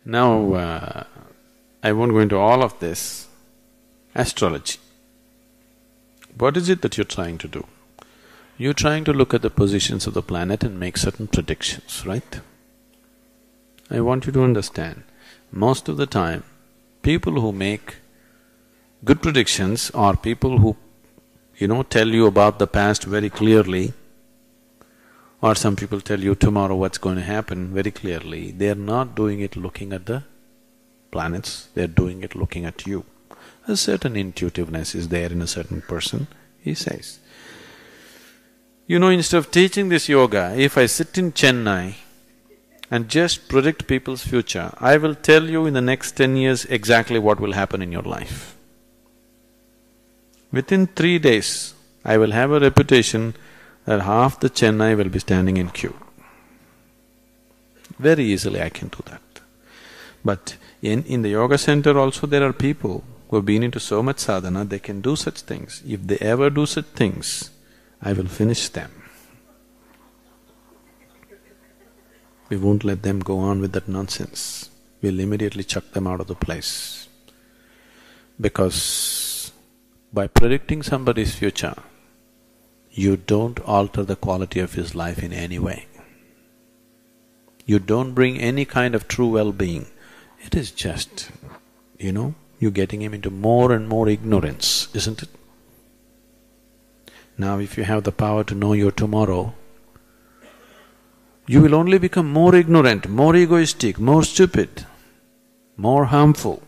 Now, I won't go into all of this. Astrology. What is it that you're trying to do? You're trying to look at the positions of the planet and make certain predictions, right? I want you to understand, most of the time, people who make good predictions are people who, tell you about the past very clearly, or some people tell you tomorrow what's going to happen very clearly. They're not doing it looking at the planets, they're doing it looking at you. A certain intuitiveness is there in a certain person, he says. Instead of teaching this yoga, if I sit in Chennai and just predict people's future, I will tell you in the next 10 years exactly what will happen in your life. Within 3 days, I will have a reputation that half the Chennai will be standing in queue. Very easily I can do that. But in the yoga center also there are people who have been into so much sadhana, they can do such things. If they ever do such things, I will finish them. We won't let them go on with that nonsense. We'll immediately chuck them out of the place. Because by predicting somebody's future, you don't alter the quality of his life in any way. You don't bring any kind of true well-being. It is just, you're getting him into more and more ignorance, isn't it? Now if you have the power to know your tomorrow, you will only become more ignorant, more egoistic, more stupid, more harmful.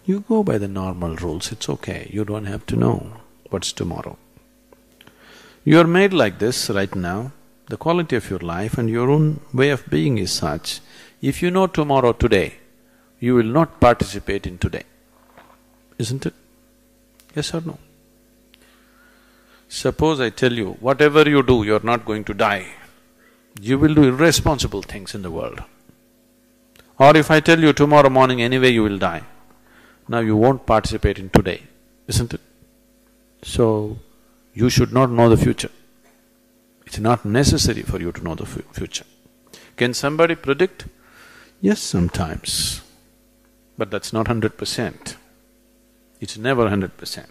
You go by the normal rules, it's okay, you don't have to know what's tomorrow. You are made like this right now, the quality of your life and your own way of being is such, if you know tomorrow today, you will not participate in today, isn't it? Yes or no? Suppose I tell you, whatever you do, you're not going to die, you will do irresponsible things in the world. Or if I tell you tomorrow morning anyway you will die, now you won't participate in today, isn't it? So, you should not know the future. It's not necessary for you to know the future. Can somebody predict? Yes, sometimes. But that's not 100%. It's never 100%.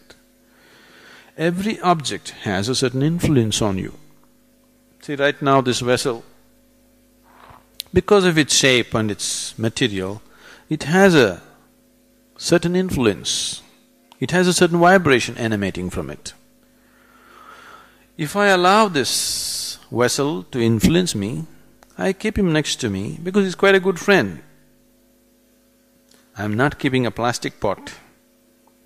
Every object has a certain influence on you. See, right now this vessel, because of its shape and its material, it has a certain influence. It has a certain vibration emanating from it. If I allow this vessel to influence me, I keep him next to me because he's quite a good friend. I'm not keeping a plastic pot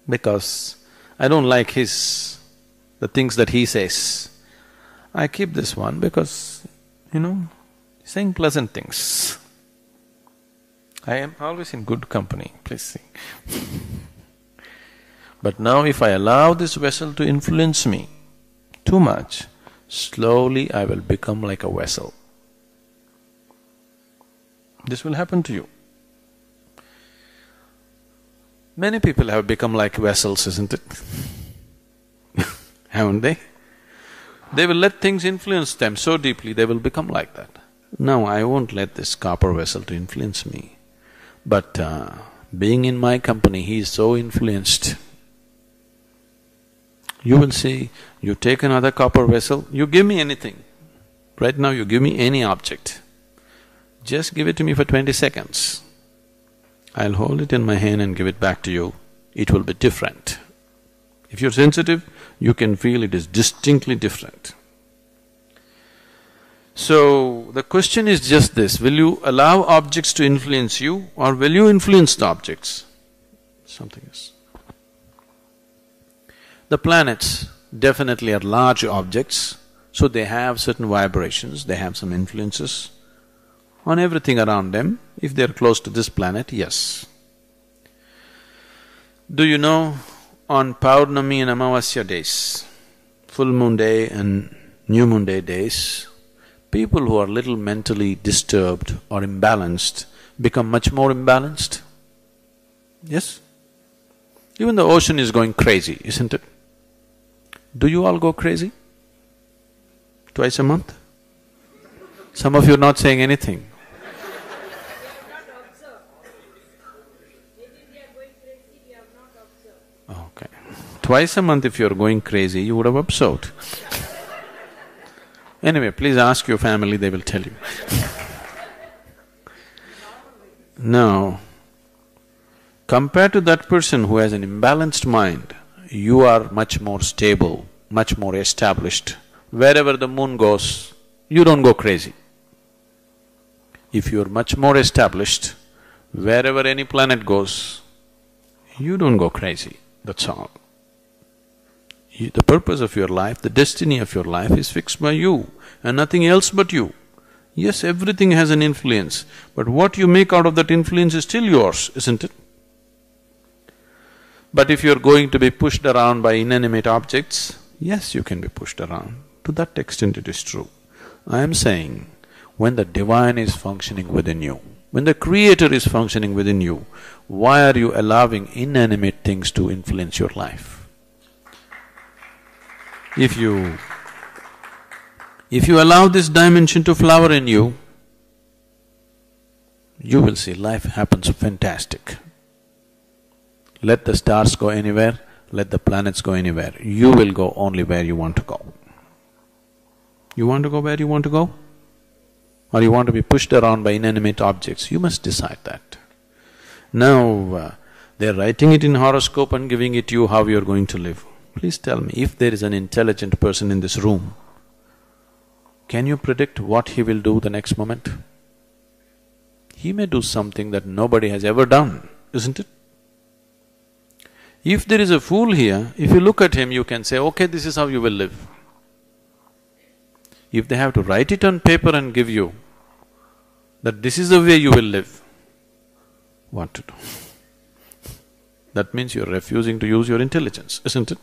because I don't like the things that he says. I keep this one because, he's saying pleasant things. I am always in good company, please see. But now if I allow this vessel to influence me too much, slowly I will become like a vessel. This will happen to you. Many people have become like vessels, isn't it? Haven't they? They will let things influence them so deeply, they will become like that. No, I won't let this copper vessel to influence me. But being in my company, he is so influenced. You will see, you take another copper vessel, you give me anything. Right now you give me any object. Just give it to me for 20 seconds. I'll hold it in my hand and give it back to you. It will be different. If you're sensitive, you can feel it is distinctly different. So, the question is just this, will you allow objects to influence you or will you influence the objects? Something else. The planets definitely are large objects, so they have certain vibrations, they have some influences on everything around them. If they're close to this planet, yes. Do you know, on Paurnami and Amavasya days, full moon day and new moon day days, people who are little mentally disturbed or imbalanced become much more imbalanced. Yes? Even the ocean is going crazy, isn't it? Do you all go crazy? Twice a month? Some of you are not saying anything. Twice a month if you're going crazy, you would have absorbed. Anyway, please ask your family, they will tell you. Now, compared to that person who has an imbalanced mind, you are much more stable, much more established. Wherever the moon goes, you don't go crazy. If you're much more established, wherever any planet goes, you don't go crazy, that's all. The purpose of your life, the destiny of your life is fixed by you and nothing else but you. Yes, everything has an influence, but what you make out of that influence is still yours, isn't it? But if you're going to be pushed around by inanimate objects, yes, you can be pushed around. To that extent it is true. I am saying, when the divine is functioning within you, when the creator is functioning within you, why are you allowing inanimate things to influence your life? If you allow this dimension to flower in you, you will see life happens fantastic. Let the stars go anywhere, let the planets go anywhere, you will go only where you want to go. You want to go where you want to go? Or you want to be pushed around by inanimate objects? You must decide that. Now, they're writing it in horoscope and giving it to you how you're going to live. Please tell me, if there is an intelligent person in this room, can you predict what he will do the next moment? He may do something that nobody has ever done, isn't it? If there is a fool here, if you look at him, you can say, okay, this is how you will live. If they have to write it on paper and give you that this is the way you will live, what to do? That means you're refusing to use your intelligence, isn't it?